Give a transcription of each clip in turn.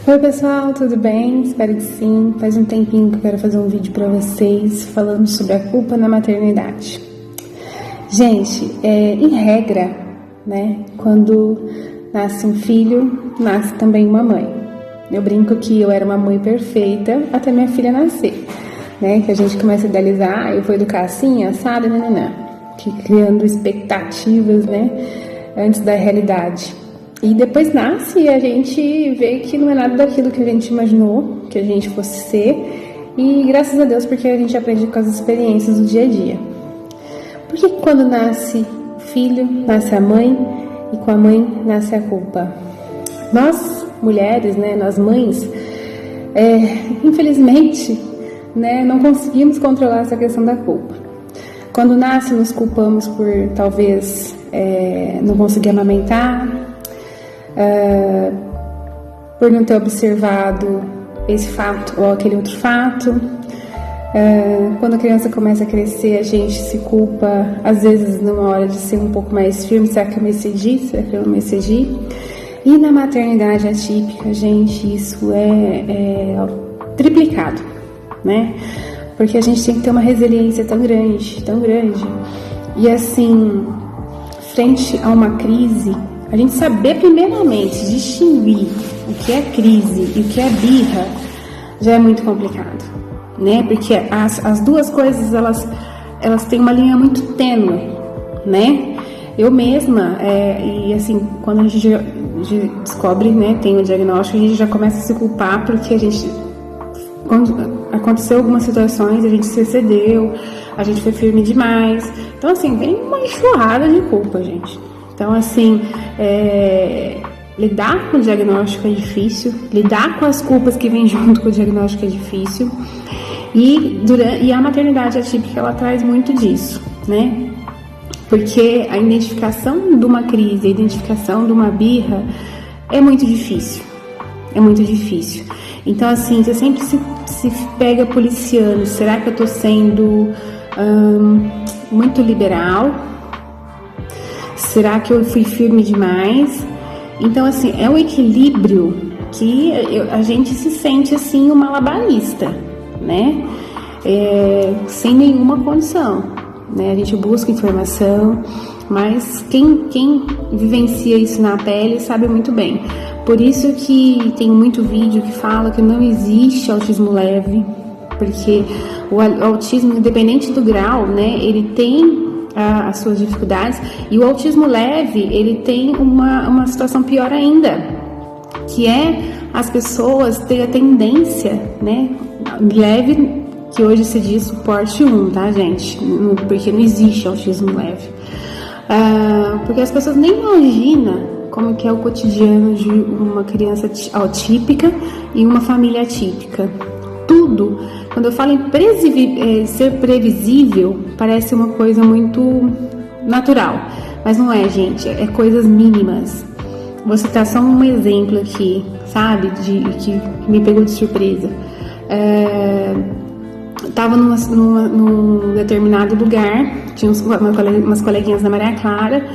Oi pessoal, tudo bem? Espero que sim. Faz um tempinho que eu quero fazer um vídeo pra vocês falando sobre a culpa na maternidade. Gente, em regra, né, quando nasce um filho, nasce também uma mãe. Eu brinco que eu era uma mãe perfeita até minha filha nascer, né, que a gente começa a idealizar, eu vou educar assim, assado, que criando expectativas, né, antes da realidade. E depois nasce e a gente vê que não é nada daquilo que a gente imaginou que a gente fosse ser. E graças a Deus, porque a gente aprende com as experiências do dia a dia. Por que quando nasce o filho, nasce a mãe e com a mãe nasce a culpa? Nós, mulheres, né, nós mães, infelizmente, né, não conseguimos controlar essa questão da culpa. Quando nasce, nos culpamos por talvez não conseguir amamentar, por não ter observado esse fato ou aquele outro fato. Quando a criança começa a crescer, a gente se culpa, às vezes numa hora de ser um pouco mais firme, será que eu me excedi? Será que eu não me excedi? E na maternidade atípica, gente, isso é triplicado, né? Porque a gente tem que ter uma resiliência tão grande, e assim, frente a uma crise, a gente saber primeiramente distinguir o que é crise e o que é birra já é muito complicado, né? Porque as duas coisas, elas têm uma linha muito tênue, né? Eu mesma, e assim, quando a gente descobre, né, tem o diagnóstico, a gente já começa a se culpar porque quando aconteceu algumas situações, a gente se excedeu, a gente foi firme demais. Então, assim, vem uma enxurrada de culpa, gente. Então, assim, lidar com o diagnóstico é difícil, lidar com as culpas que vêm junto com o diagnóstico é difícil, e a maternidade atípica, ela traz muito disso, né? Porque a identificação de uma crise, a identificação de uma birra é muito difícil, Então, assim, você sempre se pega policiando, será que eu tô sendo muito liberal? Será que eu fui firme demais? Então, assim, é um equilíbrio que a gente se sente, assim, um malabarista, né? Sem nenhuma condição, né? A gente busca informação, mas quem vivencia isso na pele sabe muito bem. Por isso que tem muito vídeo que fala que não existe autismo leve, porque o autismo, independente do grau, né, ele tem as suas dificuldades, e o autismo leve, ele tem uma situação pior ainda, que é as pessoas terem a tendência, né, leve, que hoje se diz suporte 1, tá, gente? Porque não existe autismo leve. Porque as pessoas nem imaginam como que é o cotidiano de uma criança atípica e uma família atípica. Tudo, quando eu falo em ser previsível, parece uma coisa muito natural, mas não é, gente, é coisas mínimas. Vou citar só um exemplo aqui, sabe, que me pegou de surpresa. Tava num determinado lugar, tinha umas coleguinhas da Maria Clara,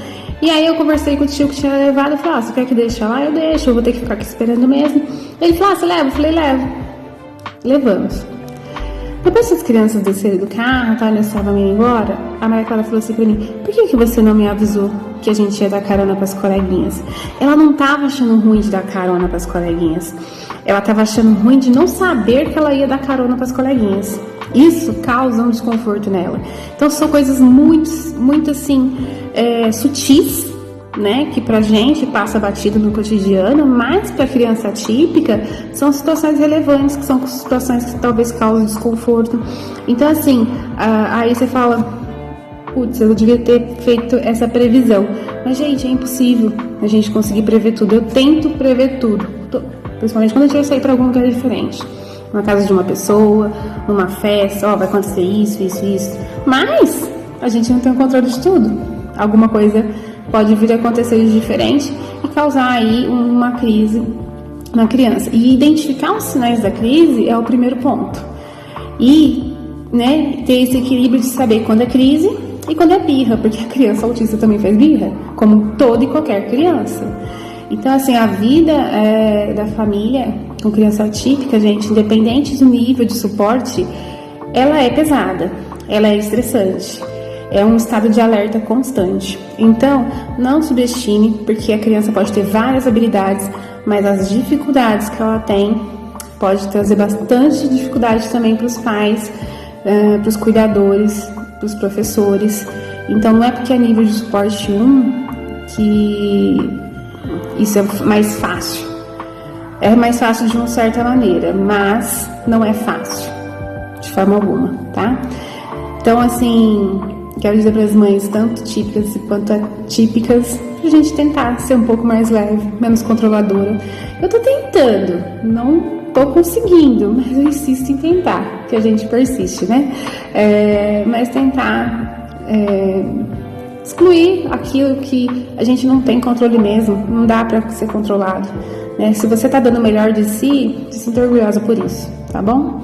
e aí eu conversei com o tio que tinha levado, e falei, você quer que deixe lá? Eu deixo, eu vou ter que ficar aqui esperando mesmo. Ele falou, você leva? Eu falei, levo. Levamos. Depois que as crianças desceram do carro, tá, nós estávamos indo embora, a Maria Clara falou assim pra mim, por que você não me avisou que a gente ia dar carona pras coleguinhas? Ela não tava achando ruim de dar carona pras coleguinhas, ela tava achando ruim de não saber que ela ia dar carona pras coleguinhas. Isso causa um desconforto nela. Então são coisas muito assim, sutis, né, que pra gente passa batido no cotidiano, mas pra criança atípica são situações relevantes, que são situações que talvez causem desconforto. Então, assim, aí você fala, putz, eu devia ter feito essa previsão. Mas, gente, é impossível a gente conseguir prever tudo. Eu tento prever tudo, principalmente quando a gente vai sair pra algum lugar diferente. Na casa de uma pessoa, numa festa, vai acontecer isso. Mas a gente não tem o controle de tudo. Alguma coisa pode vir a acontecer de diferente e causar aí uma crise na criança. E identificar os sinais da crise é o primeiro ponto. E, né, ter esse equilíbrio de saber quando é crise e quando é birra, porque a criança autista também faz birra, como toda e qualquer criança. Então, assim, a vida da família com criança atípica, gente, independente do nível de suporte, ela é pesada, ela é estressante, é um estado de alerta constante. Então, não subestime, porque a criança pode ter várias habilidades, mas as dificuldades que ela tem pode trazer bastante dificuldade também para os pais, para os cuidadores, para os professores. Então, não é porque é nível de suporte 1 que isso é mais fácil. É mais fácil de uma certa maneira, mas não é fácil, de forma alguma, tá? Então, assim, quero dizer para as mães, tanto típicas quanto atípicas, pra gente tentar ser um pouco mais leve, menos controladora. Eu tô tentando, não tô conseguindo, mas eu insisto em tentar, que a gente persiste, né? Mas tentar excluir aquilo que a gente não tem controle mesmo, não dá para ser controlado, né? Se você tá dando o melhor de si, se sinta orgulhosa por isso, tá bom?